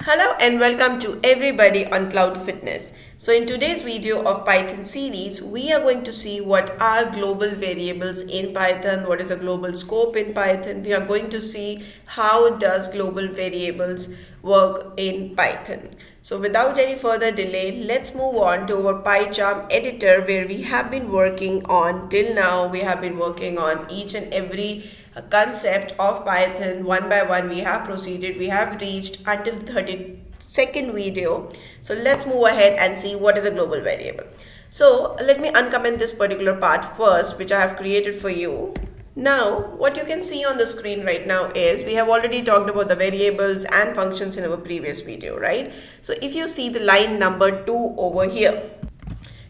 Hello and welcome to everybody on Cloud Fitness. So in today's video of Python series, we are going to see what are global variables in Python, what is a global scope in Python. We are going to see how does global variables work in Python. So without any further delay, let's move on to our PyCharm editor where we have been working on till now. We have been working on each and every concept of Python one by one. We have proceeded, we have reached until the 32nd video. So let's move ahead and see what is a global variable. So let me uncomment this particular part first, which I have created for you. Now what you can see on the screen right now is we have already talked about the variables and functions in our previous video, right? So if you see the line number 2 over here,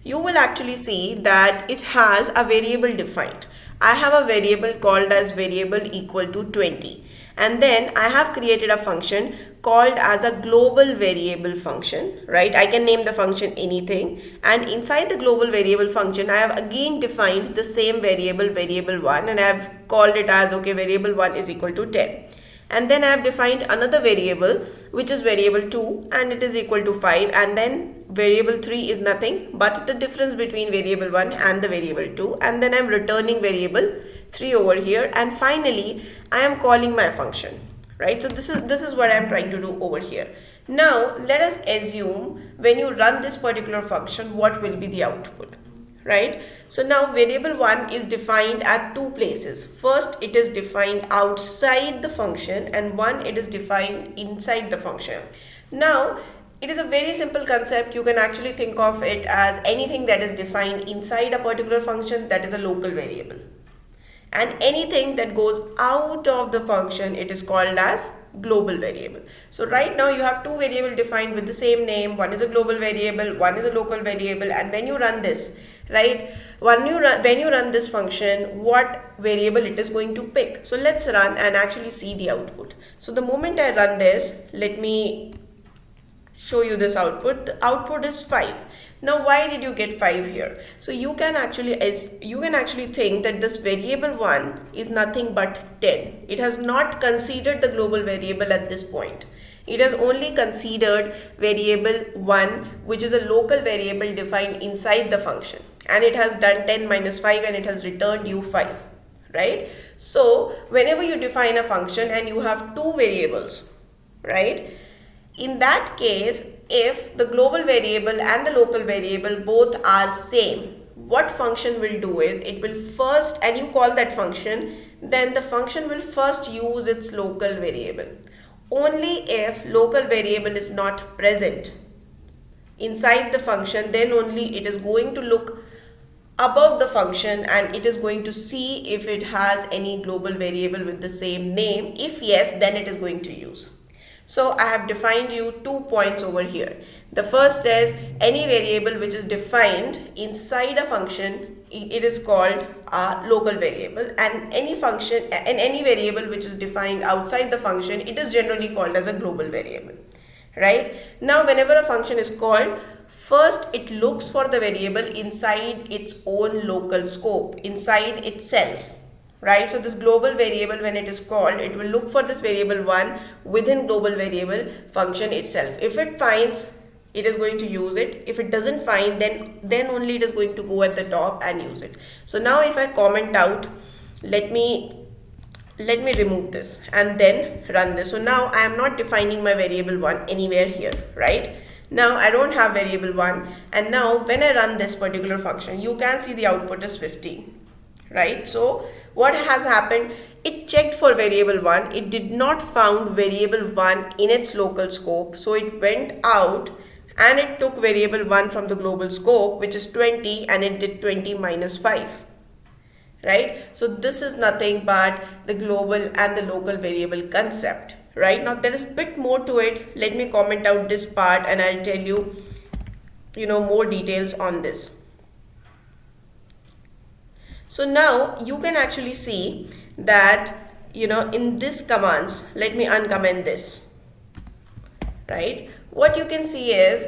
you will actually see that it has a variable defined. I have a variable called as variable equal to 20, and then I have created a function called as a global variable function, right? I can name the function anything, and inside the global variable function I have again defined the same variable, variable 1, and I have called it as okay, variable 1 is equal to 10. And then I have defined another variable which is variable 2 and it is equal to 5, and then variable 3 is nothing but the difference between variable 1 and the variable 2, and then I am returning variable 3 over here, and finally I am calling my function, right? So this is what I am trying to do over here. Now let us assume when you run this particular function, what will be the output, right? So now variable 1 is defined at two places. First, it is defined outside the function, and one it is defined inside the function. Now it is a very simple concept. You can actually think of it as anything that is defined inside a particular function, that is a local variable, and anything that goes out of the function, it is called as global variable. So right now you have two variables defined with the same name. One is a global variable, one is a local variable, and when you run this, right, when you run this function, what variable it is going to pick. So let's run and actually see the output. So the moment I run this, let me show you this output. The output is 5. Now why did you get 5 here? So you can actually think that this variable 1 is nothing but 10. It has not considered the global variable at this point. It has only considered variable 1, which is a local variable defined inside the function, and it has done 10 minus 5 and it has returned you 5, right? So whenever you define a function and you have two variables, right, in that case, if the global variable and the local variable both are same, what function will do is it will first, and you call that function, then the function will first use its local variable. Only if local variable is not present inside the function, then only it is going to look above the function and it is going to see if it has any global variable with the same name. If yes, then it is going to use. So I have defined you 2 points over here. The first is any variable which is defined inside a function, it is called a local variable, and any function and any variable which is defined outside the function, it is generally called as a global variable, right? Now whenever a function is called, first it looks for the variable inside its own local scope, inside itself, right? So this global variable, when it is called, it will look for this variable 1 within global variable function itself. If it finds, it is going to use it. If it doesn't find, then only it is going to go at the top and use it. So now if I comment out, let me remove this and then run this. So now I am not defining my variable 1 anywhere here, right? Now I don't have variable 1, and now when I run this particular function, you can see the output is 15. Right? So what has happened, it checked for variable 1, it did not found variable 1 in its local scope, so it went out and it took variable 1 from the global scope, which is 20, and it did 20 minus 5, right? So this is nothing but the global and the local variable concept, right? Now there is a bit more to it. Let me comment out this part and I'll tell you, more details on this. So now you can actually see that, in this commands, let me uncomment this, right? What you can see is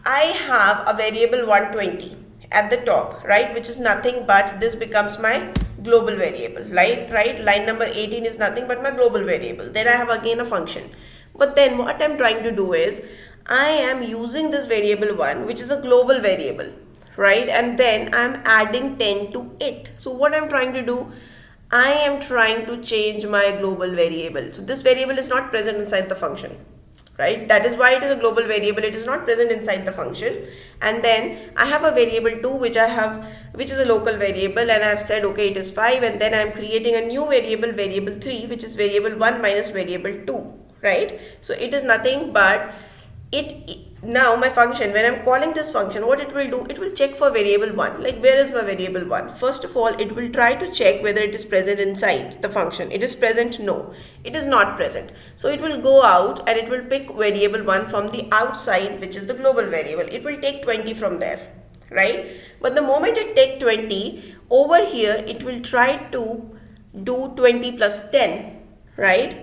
I have a variable 120 at the top, right, which is nothing but this becomes my global variable, right? Line number 18 is nothing but my global variable. Then I have again a function. But then what I'm trying to do is I am using this variable 1, which is a global variable, right? And then I'm adding 10 to it. So what I'm trying to do, I am trying to change my global variable. So this variable is not present inside the function, right? That is why it is a global variable. It is not present inside the function. And then I have a variable 2 which is a local variable, and I have said okay, it is 5, and then I am creating a new variable, variable 3, which is variable 1 minus variable 2, right? So it is nothing but now my function, when I'm calling this function, what it will do, it will check for variable 1. Like, where is my variable 1? First of all, it will try to check whether it is present inside the function. It is present? No, it is not present. So it will go out and it will pick variable 1 from the outside, which is the global variable. It will take 20 from there, right? But the moment it take 20, over here it will try to do 20 plus 10, right?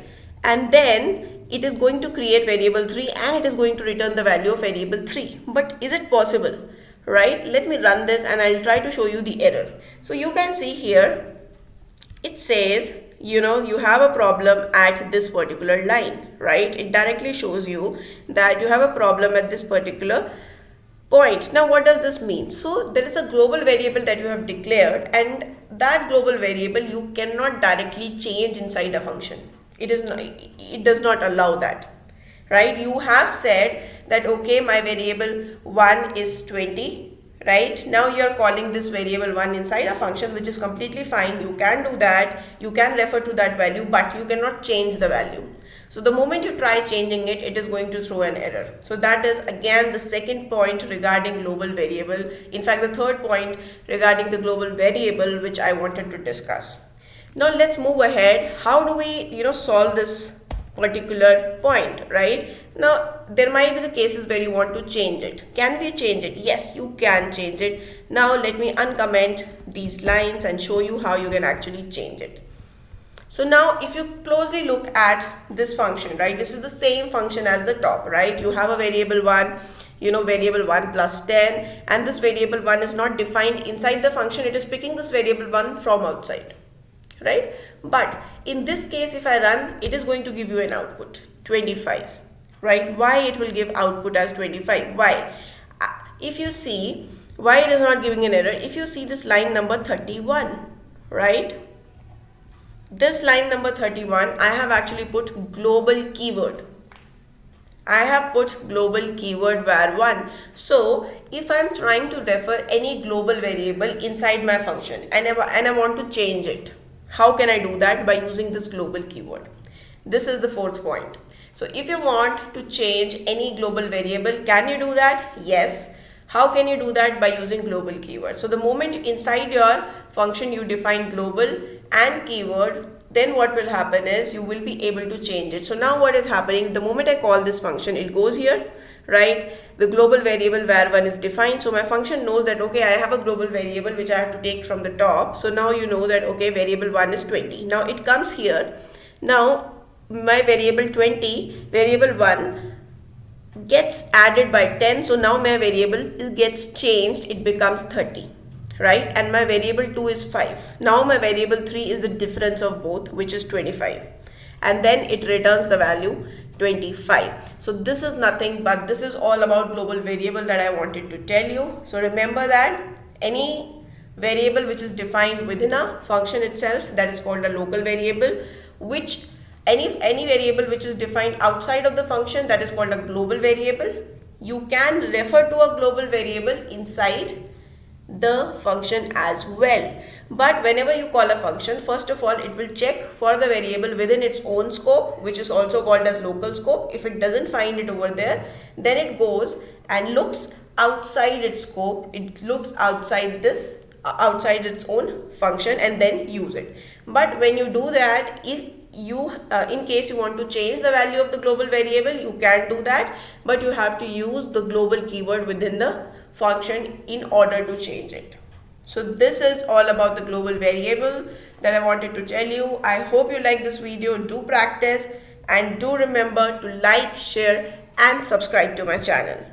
And then it is going to create variable 3 and it is going to return the value of variable 3. But is it possible, right? Let me run this and I'll try to show you the error. So you can see here, it says, you have a problem at this particular line, right? It directly shows you that you have a problem at this particular point. Now what does this mean? So there is a global variable that you have declared, and that global variable you cannot directly change inside a function. It does not allow that, right? You have said that okay, my variable 1 is 20, right? Now you are calling this variable 1 inside a function, which is completely fine. You can do that, you can refer to that value, but you cannot change the value. So the moment you try changing it, it is going to throw an error. So that is again the second point regarding global variable. In fact, the third point regarding the global variable which I wanted to discuss. Now let's move ahead. How do we solve this particular point, right? Now there might be the cases where you want to change it. Can we change it? Yes, you can change it. Now let me uncomment these lines and show you how you can actually change it. So now if you closely look at this function, right, this is the same function as the top, right? You have a variable 1, variable 1 plus 10, and this variable 1 is not defined inside the function. It is picking this variable 1 from outside, right? But in this case, if I run, it is going to give you an output 25, right? Why it will give output as 25? Why? If you see why it is not giving an error, if you see this line number 31, right? This line number 31, I have actually put global keyword. I have put global keyword var1. So if I'm trying to refer any global variable inside my function and I want to change it, how can I do that? By using this global keyword. This is the fourth point. So if you want to change any global variable, can you do that? Yes. How can you do that? By using global keyword. So the moment inside your function you define global and keyword, then what will happen is you will be able to change it. So now what is happening, the moment I call this function, it goes here, right? The global variable var1 is defined. So my function knows that okay, I have a global variable which I have to take from the top. So now you know that okay, variable 1 is 20. Now it comes here. Now my variable 20, variable 1 gets added by 10. So now my variable gets changed, it becomes 30, right? And my variable 2 is 5. Now my variable 3 is the difference of both, which is 25, and then it returns the value 25. So this is nothing but this is all about global variable that I wanted to tell you. So remember that any variable which is defined within a function itself, that is called a local variable, which any variable which is defined outside of the function, that is called a global variable. You can refer to a global variable inside the function as well. But whenever you call a function, first of all, it will check for the variable within its own scope, which is also called as local scope. If it doesn't find it over there, then it goes and looks outside its scope. It looks outside this, outside its own function, and then use it. But when you do that, if you in case you want to change the value of the global variable, you can do that, but you have to use the global keyword within the function in order to change it. So this is all about the global variable that I wanted to tell you. I hope you like this video. Do practice and do remember to like, share and subscribe to my channel.